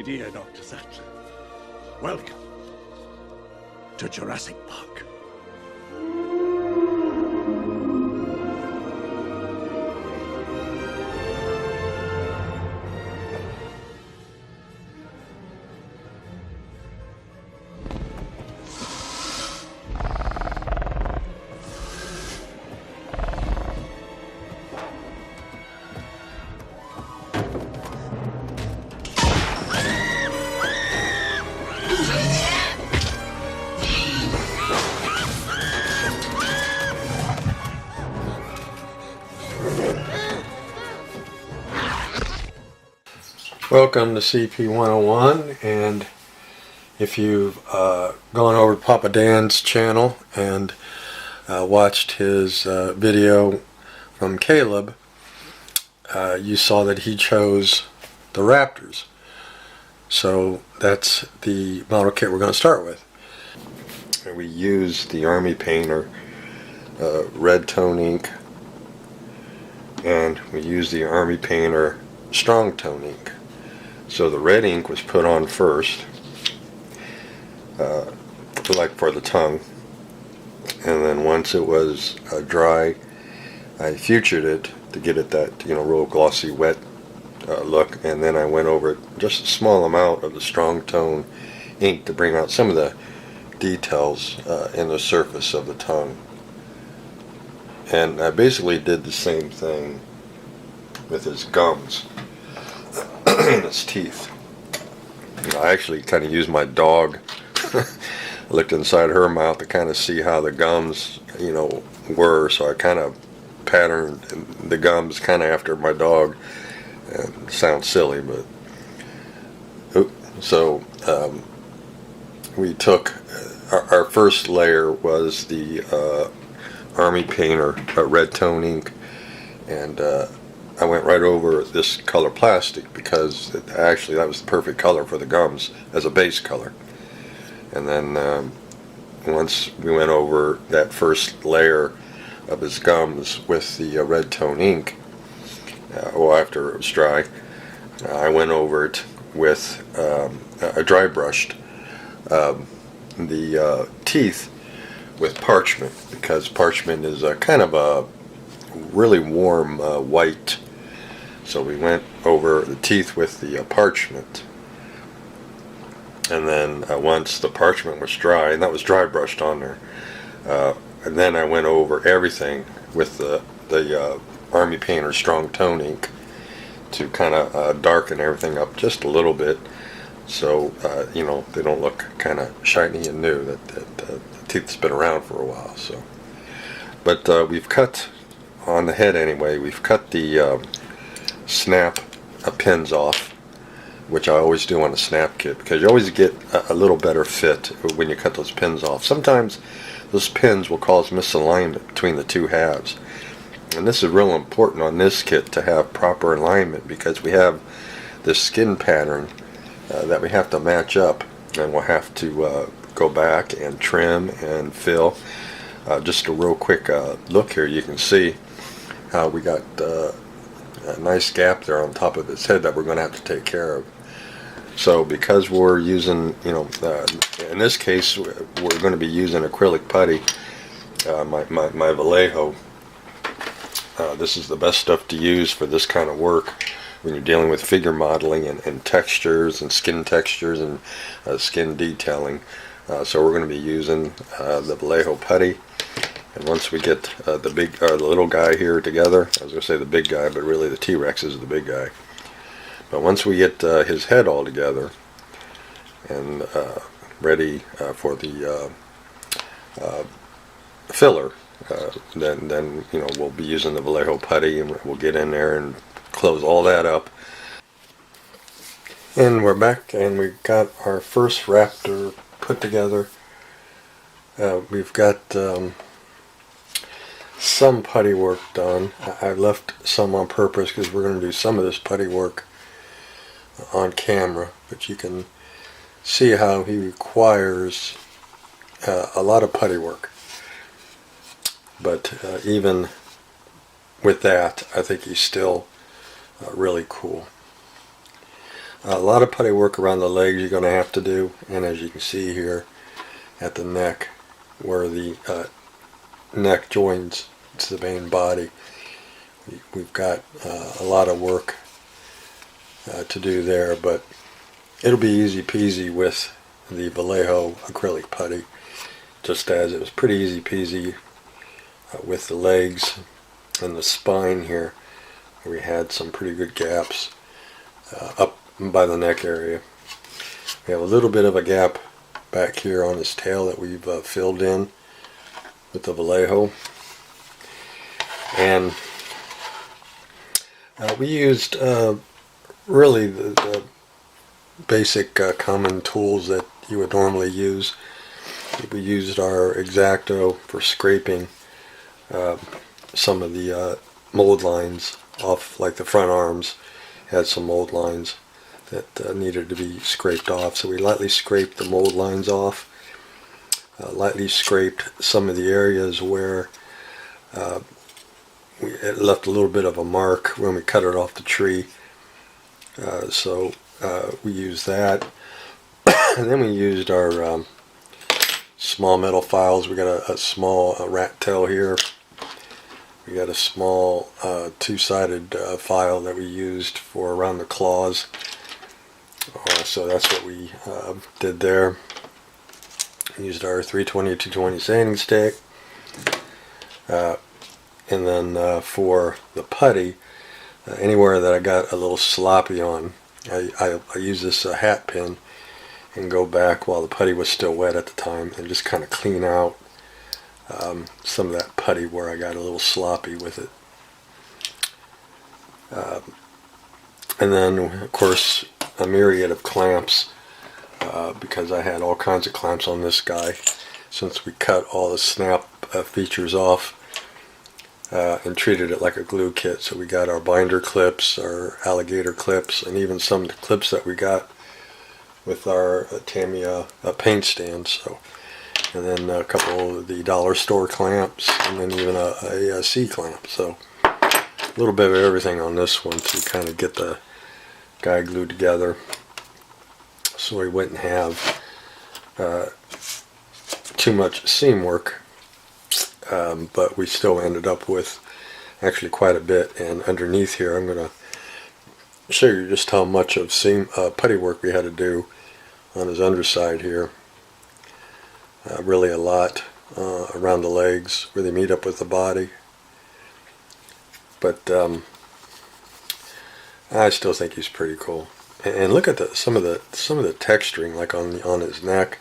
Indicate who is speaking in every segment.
Speaker 1: idea, Dr. Sattler. Welcome to Jurassic Park.
Speaker 2: Welcome to CP101, and if you've gone over to Papa Dan's channel and watched his video from Caleb, you saw that he chose the Raptors. So that's the model kit we're going to start with. And we used the Army Painter red tone ink, and we used the Army Painter strong tone ink. So the red ink was put on first, like for the tongue, and then once it was dry, I futured it to get it that real glossy wet look, and then I went over just a small amount of the strong tone ink to bring out some of the details in the surface of the tongue. And I basically did the same thing with his gums and his teeth. I actually kind of used my dog. Looked inside her mouth to kind of see how the gums, were. So I kind of patterned the gums kind of after my dog. And it sounds silly, but so we took our first layer was the Army Painter red tone ink, and I went right over this color plastic because actually that was the perfect color for the gums as a base color. And then once we went over that first layer of his gums with the red tone ink, after it was dry, I went over it with a dry brushed the teeth with parchment, because parchment is a kind of a really warm white. So we went over the teeth with the parchment, and then once the parchment was dry, and that was dry brushed on there, and then I went over everything with the Army Painter strong tone ink to kind of darken everything up just a little bit, so they don't look kind of shiny and new. That the teeth's been around for a while. So, but we've cut on the head anyway. We've cut the snap pins off, which I always do on a snap kit, because you always get a little better fit when you cut those pins off. Sometimes those pins will cause misalignment between the two halves, and this is real important on this kit to have proper alignment, because we have this skin pattern that we have to match up, and we'll have to go back and trim and fill. Just a real quick look here, you can see how we got a nice gap there on top of his head that we're going to have to take care of. So because we're using, in this case we're going to be using acrylic putty, my Vallejo. This is the best stuff to use for this kind of work when you're dealing with figure modeling and textures and skin textures and skin detailing. So we're going to be using the Vallejo putty. And once we get the little guy here together, I was going to say the big guy, but really the T-Rex is the big guy. But once we get his head all together and ready for the filler, then we'll be using the Vallejo putty, and we'll get in there and close all that up. And we're back, and we got our first raptor put together. We've got some putty work done. I left some on purpose because we're going to do some of this putty work on camera, but you can see how he requires a lot of putty work. But even with that, I think he's still really cool. A lot of putty work around the legs you're going to have to do, and as you can see here at the neck, where the neck joins to the main body, we've got a lot of work to do there, but it'll be easy peasy with the Vallejo acrylic putty, just as it was pretty easy peasy with the legs and the spine here, where we had some pretty good gaps up by the neck area. We have a little bit of a gap back here on his tail that we've filled in with the Vallejo, and we used really the basic common tools that you would normally use. We used our X-Acto for scraping some of the mold lines off, like the front arms had some mold lines that needed to be scraped off. So we lightly scraped the mold lines off, lightly scraped some of the areas where it left a little bit of a mark when we cut it off the tree. So we used that. And then we used our small metal files. We got a small rat tail here. We got a small two-sided file that we used for around the claws. So that's what we did there. We used our 320-220 sanding stick. And then for the putty, anywhere that I got a little sloppy on, I use this hat pin and go back while the putty was still wet at the time and just kind of clean out some of that putty where I got a little sloppy with it. And then, of course, a myriad of clamps, because I had all kinds of clamps on this guy since we cut all the snap features off and treated it like a glue kit. So we got our binder clips, our alligator clips, and even some of the clips that we got with our Tamiya paint stand. So, and then a couple of the dollar store clamps, and then even a C clamp. So a little bit of everything on this one to kind of get the guy glued together, so we wouldn't have too much seam work. But we still ended up with actually quite a bit. And underneath here, I'm going to show you just how much of seam putty work we had to do on his underside here. Really a lot around the legs where they meet up with the body. But I still think he's pretty cool. And look at some of the texturing, like on his neck.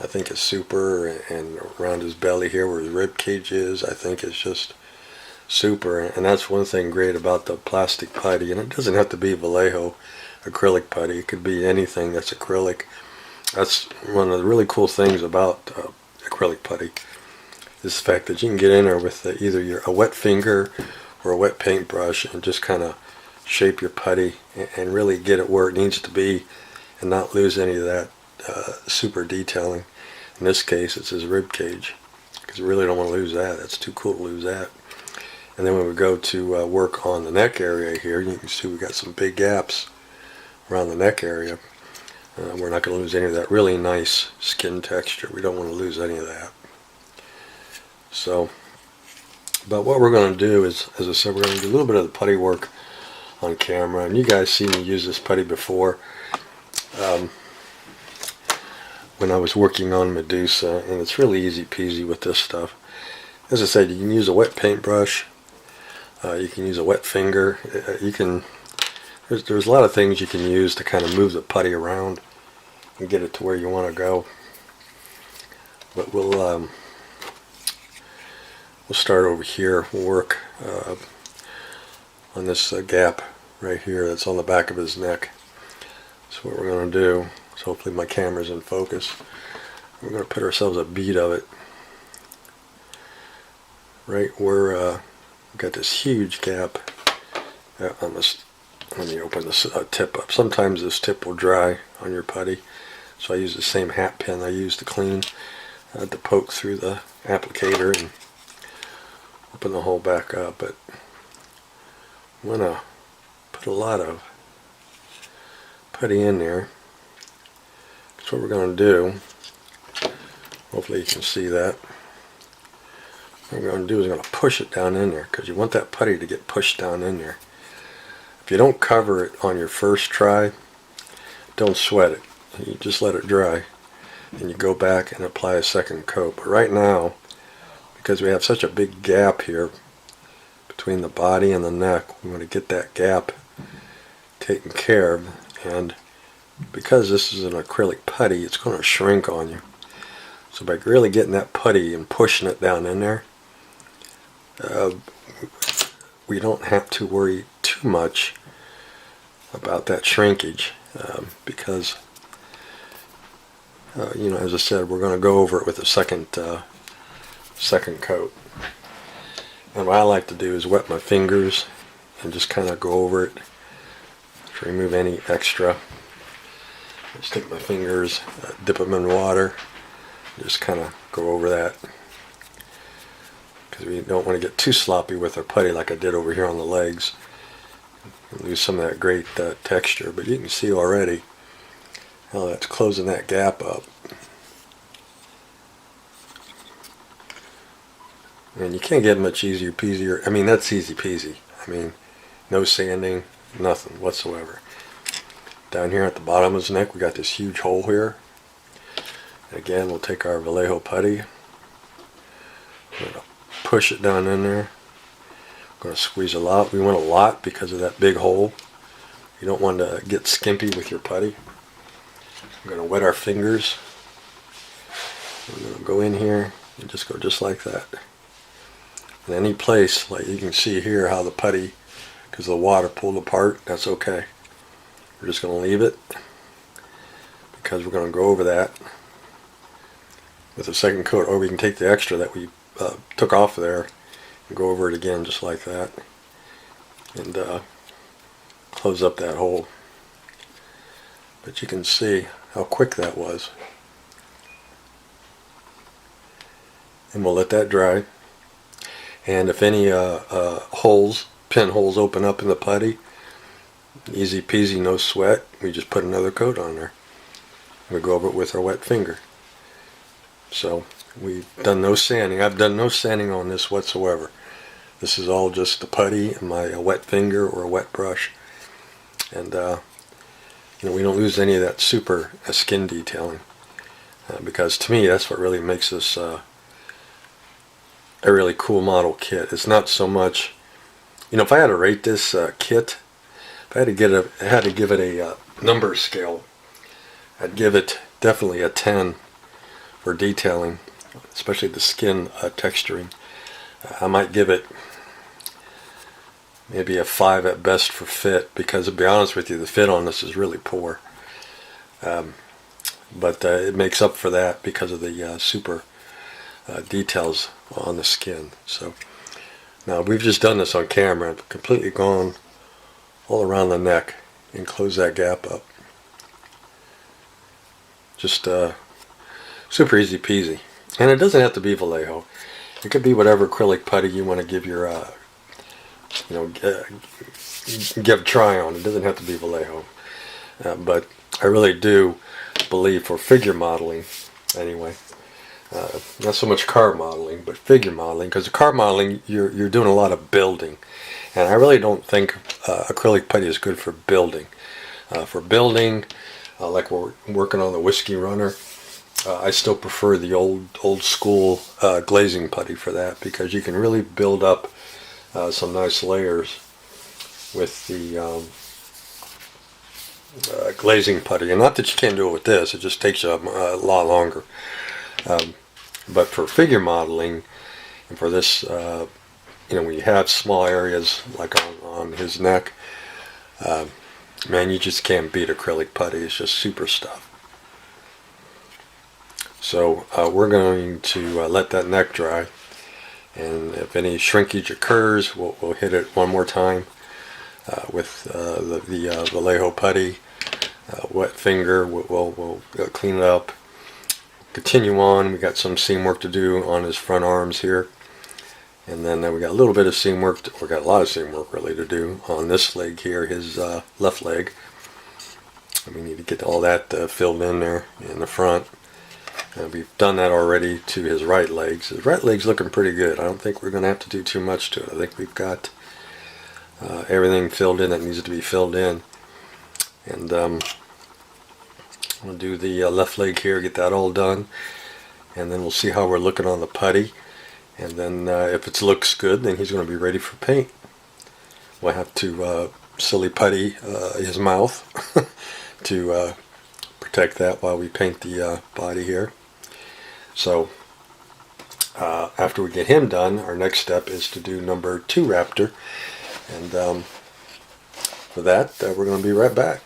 Speaker 2: I think it's super, and around his belly here where his rib cage is, I think it's just super. And that's one thing great about the plastic putty. And it doesn't have to be Vallejo acrylic putty. It could be anything that's acrylic. That's one of the really cool things about acrylic putty, is the fact that you can get in there with either a wet finger or a wet paintbrush and just kind of shape your putty and really get it where it needs to be and not lose any of that super detailing. In this case, it's his rib cage, because you really don't want to lose that. That's too cool to lose that. And then when we go to work on the neck area here, you can see we got some big gaps around the neck area. We're not going to lose any of that really nice skin texture. We don't want to lose any of that. So, but what we're going to do is, as I said, we're going to do a little bit of the putty work on camera. And you guys see me use this putty before. When I was working on Medusa, and it's really easy peasy with this stuff. As I said, you can use a wet paintbrush, you can use a wet finger, there's a lot of things you can use to kind of move the putty around and get it to where you want to go. But we'll start over here. We'll work on this gap right here that's on the back of his neck. So what we're going to do, so hopefully my camera's in focus. We're going to put ourselves a bead of it right where we've got this huge gap. Let me open this tip up. Sometimes this tip will dry on your putty, so I use the same hat pin I used to clean to poke through the applicator and open the hole back up. But I'm going to put a lot of putty in there. That's what we're going to do. Hopefully you can see that. What we're going to do is going to push it down in there, because you want that putty to get pushed down in there. If you don't cover it on your first try, don't sweat it. You just let it dry, and you go back and apply a second coat. But right now, because we have such a big gap here between the body and the neck, we want to get that gap taken care of. And because this is an acrylic putty, it's going to shrink on you. So by really getting that putty and pushing it down in there, we don't have to worry too much about that shrinkage, because you know, as I said, we're going to go over it with a second coat. And what I like to do is wet my fingers and just kind of go over it to remove any extra. Just take my fingers, dip them in water, just kind of go over that, because we don't want to get too sloppy with our putty like I did over here on the legs and lose some of that great texture. But you can see already how that's closing that gap up. And you can't get much easier peasier. I mean, that's easy peasy. I mean, no sanding, nothing whatsoever. Down here at the bottom of his neck, we got this huge hole here. And again, we'll take our Vallejo putty. We're going to push it down in there. We're going to squeeze a lot. We want a lot because of that big hole. You don't want to get skimpy with your putty. We're going to wet our fingers. We're going to go in here and just go just like that. In any place, like you can see here how the putty, because the water pulled apart, that's okay. We're just going to leave it, because we're going to go over that with a second coat, or we can take the extra that we took off of there and go over it again just like that, and close up that hole. But you can see how quick that was. And we'll let that dry. And if any pinholes open up in the putty, easy peasy, no sweat, we just put another coat on there. We go over it with our wet finger. So we've done no sanding. I've done no sanding on this whatsoever. This is all just the putty and my wet finger or a wet brush. And you know, we don't lose any of that super skin detailing, because to me that's what really makes this a really cool model kit. It's not so much, you know, if I had to rate this kit, if I had to give it a number scale, I'd give it definitely a 10 for detailing, especially the skin texturing. I might give it maybe a 5 at best for fit, because to be honest with you, the fit on this is really poor. But it makes up for that because of the super details on the skin. So now we've just done this on camera. I've completely gone all around the neck and close that gap up. Just super easy peasy. And it doesn't have to be Vallejo. It could be whatever acrylic putty you want to give your you know, give a try on. It doesn't have to be Vallejo. But I really do believe for figure modeling anyway, not so much car modeling, but figure modeling, because the car modeling, you're doing a lot of building, and I really don't think acrylic putty is good for building. Like we're working on the Whiskey Runner, I still prefer the old school glazing putty for that, because you can really build up some nice layers with the glazing putty. And not that you can't do it with this, it just takes a lot longer. But for figure modeling, and for this, you know, when you have small areas like on his neck, man, you just can't beat acrylic putty. It's just super stuff. So we're going to let that neck dry, and if any shrinkage occurs, we'll hit it one more time with the Vallejo putty, wet finger. We'll clean it up. Continue on. We got some seam work to do on his front arms here, and then we got a little bit of seam work. We got a lot of seam work really to do on this leg here, his left leg. We need to get all that filled in there in the front. We've done that already to his right legs. His right leg's looking pretty good. I don't think we're going to have to do too much to it. I think we've got everything filled in that needs to be filled in. And we'll do the left leg here, get that all done. And then we'll see how we're looking on the putty. And then if it looks good, then he's going to be ready for paint. We'll have to silly putty his mouth to protect that while we paint the body here. So after we get him done, our next step is to do number 2 raptor. And for that, we're going to be right back.